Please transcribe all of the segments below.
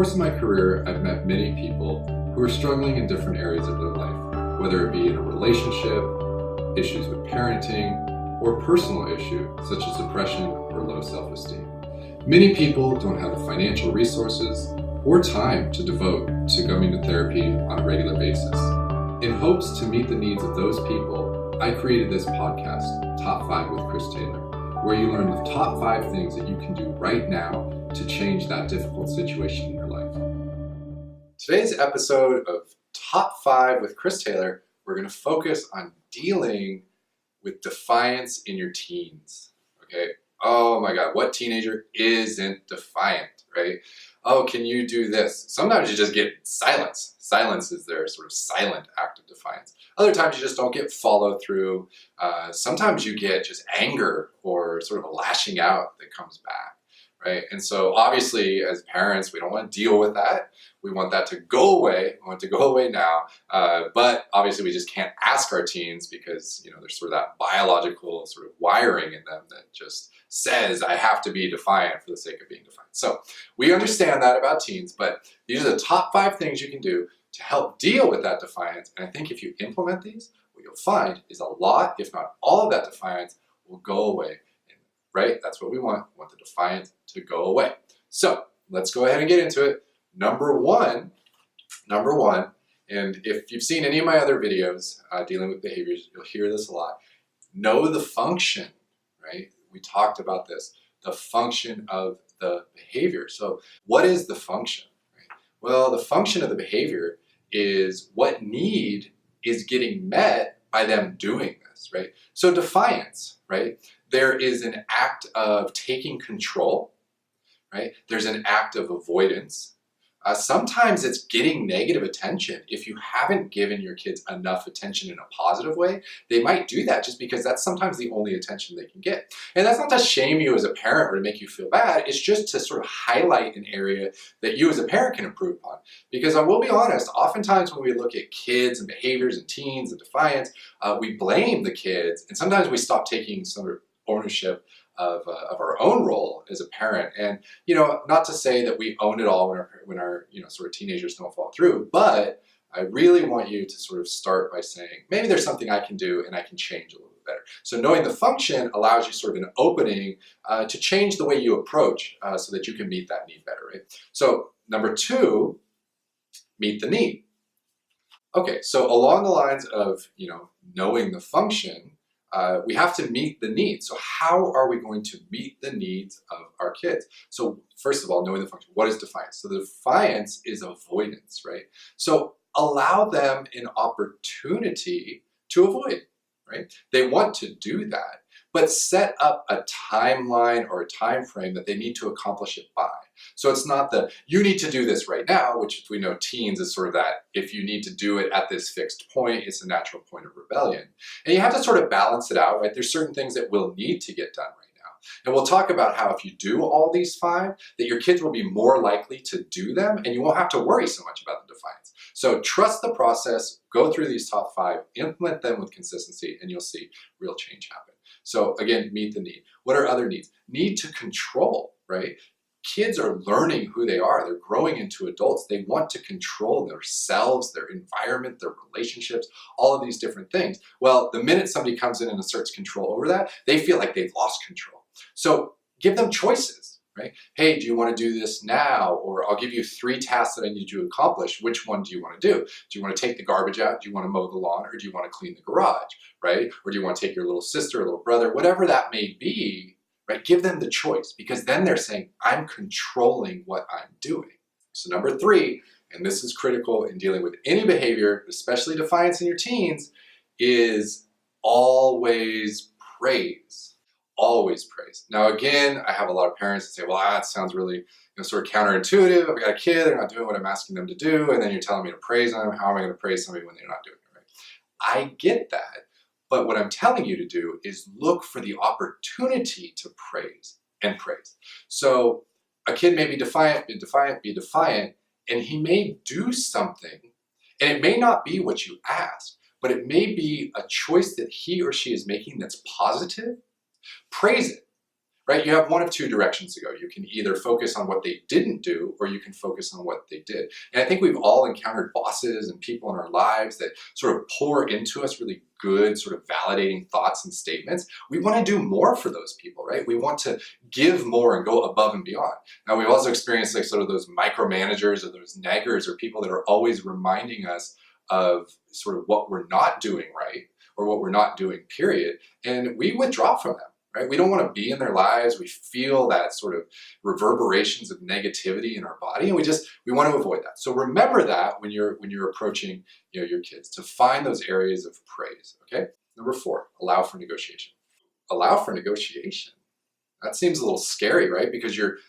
course of my career, I've met many people who are struggling in different areas of their life, whether it be in a relationship, issues with parenting, or a personal issue such as depression or low self-esteem. Many people don't have the financial resources or time to devote to going to therapy on a regular basis. In hopes to meet the needs of those people, I created this podcast, Top 5 with Chris Taylor, where you learn the top 5 things that you can do right now to change that difficult situation in your life. Today's episode of Top 5 with Chris Taylor, we're going to focus on dealing with defiance in your teens. Okay? Oh my God, what teenager isn't defiant, right? Oh, can you do this? Sometimes you just get silence. Silence is their sort of silent act of defiance. Other times you just don't get follow through. Sometimes you get just anger or sort of a lashing out that comes back, right? And so obviously as parents, we don't want to deal with that. We want that to go away. We want it to go away now. But obviously we just can't ask our teens because, there's sort of that biological sort of wiring in them that just says, I have to be defiant for the sake of being defiant. So we understand that about teens, but these are the top 5 things you can do to help deal with that defiance. And I think if you implement these, what you'll find is a lot, if not all of that defiance will go away. Right? That's what we want. We want the defiance to go away. So let's go ahead and get into it. Number one, and if you've seen any of my other videos dealing with behaviors, you'll hear this a lot. Know the function, right? We talked about this, the function of the behavior. So what is the function? Right? Well, the function of the behavior is what need is getting met by them doing this, right? So defiance, right? There is an act of taking control, right? There's an act of avoidance. Sometimes it's getting negative attention. If you haven't given your kids enough attention in a positive way, they might do that just because that's sometimes the only attention they can get. And that's not to shame you as a parent or to make you feel bad. It's just to sort of highlight an area that you as a parent can improve upon. Because I will be honest, oftentimes when we look at kids and behaviors and teens and defiance, we blame the kids, and sometimes we stop taking some ownership of our own role as a parent. And, not to say that we own it all when our sort of teenagers don't fall through, but I really want you to sort of start by saying, maybe there's something I can do and I can change a little bit better. So knowing the function allows you sort of an opening to change the way you approach so that you can meet that need better, right? So number 2, meet the need. Okay, so along the lines of, knowing the function, we have to meet the needs. So how are we going to meet the needs of our kids? So first of all, knowing the function. What is defiance? So the defiance is avoidance, right? So allow them an opportunity to avoid, right? They want to do that, but set up a timeline or a time frame that they need to accomplish it by. So it's not you need to do this right now, which we know teens is sort of that, if you need to do it at this fixed point, it's a natural point of rebellion. And you have to sort of balance it out, right? There's certain things that will need to get done right now. And we'll talk about how if you do all these 5, that your kids will be more likely to do them and you won't have to worry so much about the defiance. So trust the process, go through these top 5, implement them with consistency, and you'll see real change happen. So again, meet the need. What are other needs? Need to control, right? Kids are learning who they are. They're growing into adults. They want to control themselves, their environment, their relationships, all of these different things. Well, the minute somebody comes in and asserts control over that, they feel like they've lost control. So give them choices, right? Hey, do you want to do this now? Or I'll give you 3 tasks that I need you to accomplish. Which one do you want to do? Do you want to take the garbage out? Do you want to mow the lawn? Or do you want to clean the garage, right? Or do you want to take your little sister or little brother? Whatever that may be, right? Give them the choice, because then they're saying, I'm controlling what I'm doing. So number 3, and this is critical in dealing with any behavior, especially defiance in your teens, is always praise. Always praise. Now again, I have a lot of parents that say, well, that sounds really sort of counterintuitive. I've got a kid, they're not doing what I'm asking them to do, and then you're telling me to praise them. How am I going to praise somebody when they're not doing it, right? I get that. But what I'm telling you to do is look for the opportunity to praise and praise. So a kid may be defiant, and he may do something, and it may not be what you asked, but it may be a choice that he or she is making that's positive. Praise it. right? You have one of two directions to go. You can either focus on what they didn't do, or you can focus on what they did. And I think we've all encountered bosses and people in our lives that sort of pour into us really good, sort of validating thoughts and statements. We want to do more for those people, right? We want to give more and go above and beyond. Now, we've also experienced like sort of those micromanagers or those naggers or people that are always reminding us of sort of what we're not doing right or what we're not doing, period. And we withdraw from them. Right? We don't want to be in their lives. We feel that sort of reverberations of negativity in our body, and we want to avoid that. So remember that when you're approaching your kids, to find those areas of praise. Okay. Number 4, allow for negotiation. Allow for negotiation. That seems a little scary, right? Because you're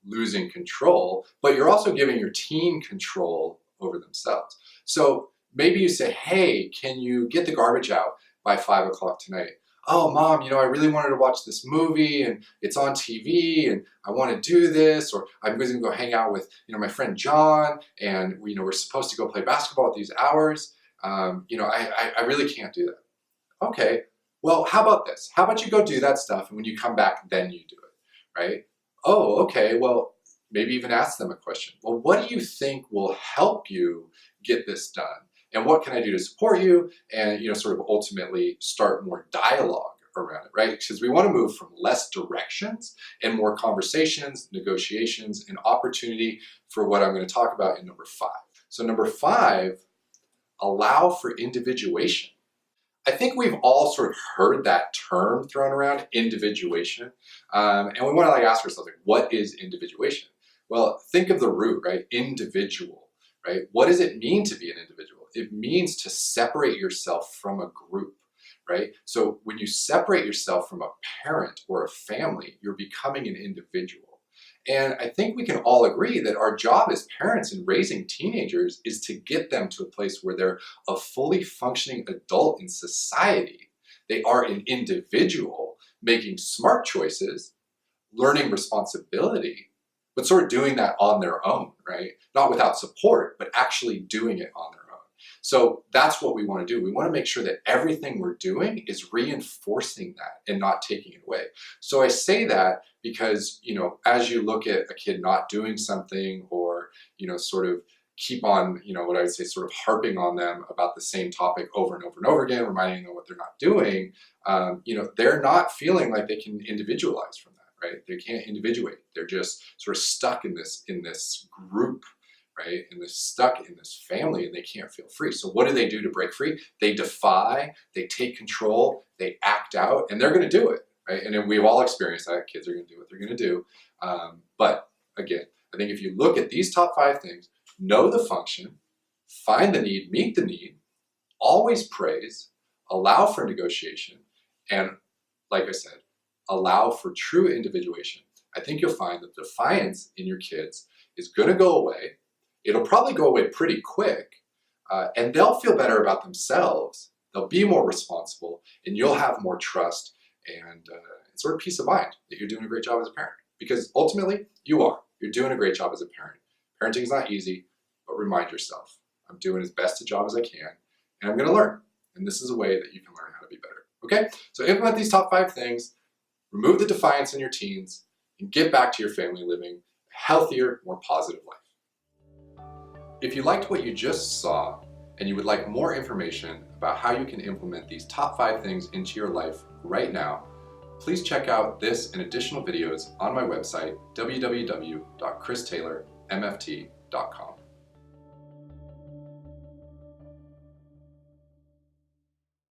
losing control, but you're also giving your teen control over themselves. So maybe you say, "Hey, can you get the garbage out by 5 o'clock tonight?" "Oh, Mom, I really wanted to watch this movie and it's on TV and I want to do this," or "I'm going to go hang out with, my friend John and we're supposed to go play basketball at these hours. I really can't do that." Okay, well, how about this? How about you go do that stuff and when you come back, then you do it, right? Oh, okay, well, maybe even ask them a question. Well, what do you think will help you get this done? And what can I do to support you? And, sort of ultimately start more dialogue around it, right? Because we want to move from less directions and more conversations, negotiations, and opportunity for what I'm going to talk about in number 5. So number 5, allow for individuation. I think we've all sort of heard that term thrown around, individuation. And we want to ask ourselves, what is individuation? Well, think of the root, right? Individual, right? What does it mean to be an individual? It means to separate yourself from a group, right? So when you separate yourself from a parent or a family, you're becoming an individual. And I think we can all agree that our job as parents in raising teenagers is to get them to a place where they're a fully functioning adult in society. They are an individual making smart choices, learning responsibility, but sort of doing that on their own, right? Not without support, but actually doing it on their own. So that's what we want to do. We want to make sure that everything we're doing is reinforcing that and not taking it away. So I say that because, as you look at a kid not doing something or, sort of keep on, what I would say, sort of harping on them about the same topic over and over and over again, reminding them what they're not doing, they're not feeling like they can individualize from that, right? They can't individuate. They're just sort of stuck in this group, right? And they're stuck in this family and they can't feel free. So what do they do to break free? They defy, they take control, they act out, and they're going to do it, right? And then we've all experienced that. Kids are going to do what they're going to do. But again, I think if you look at these top 5 things, know the function, find the need, meet the need, always praise, allow for negotiation, and like I said, allow for true individuation. I think you'll find that defiance in your kids is going to go away. It'll probably go away pretty quick, and they'll feel better about themselves. They'll be more responsible, and you'll have more trust and sort of peace of mind that you're doing a great job as a parent. Because ultimately, you are. You're doing a great job as a parent. Parenting is not easy, but remind yourself, I'm doing as best a job as I can, and I'm going to learn. And this is a way that you can learn how to be better. Okay? So implement these top 5 things, remove the defiance in your teens, and get back to your family living a healthier, more positive life. If you liked what you just saw and you would like more information about how you can implement these top 5 things into your life right now, please check out this and additional videos on my website, www.christaylormft.com.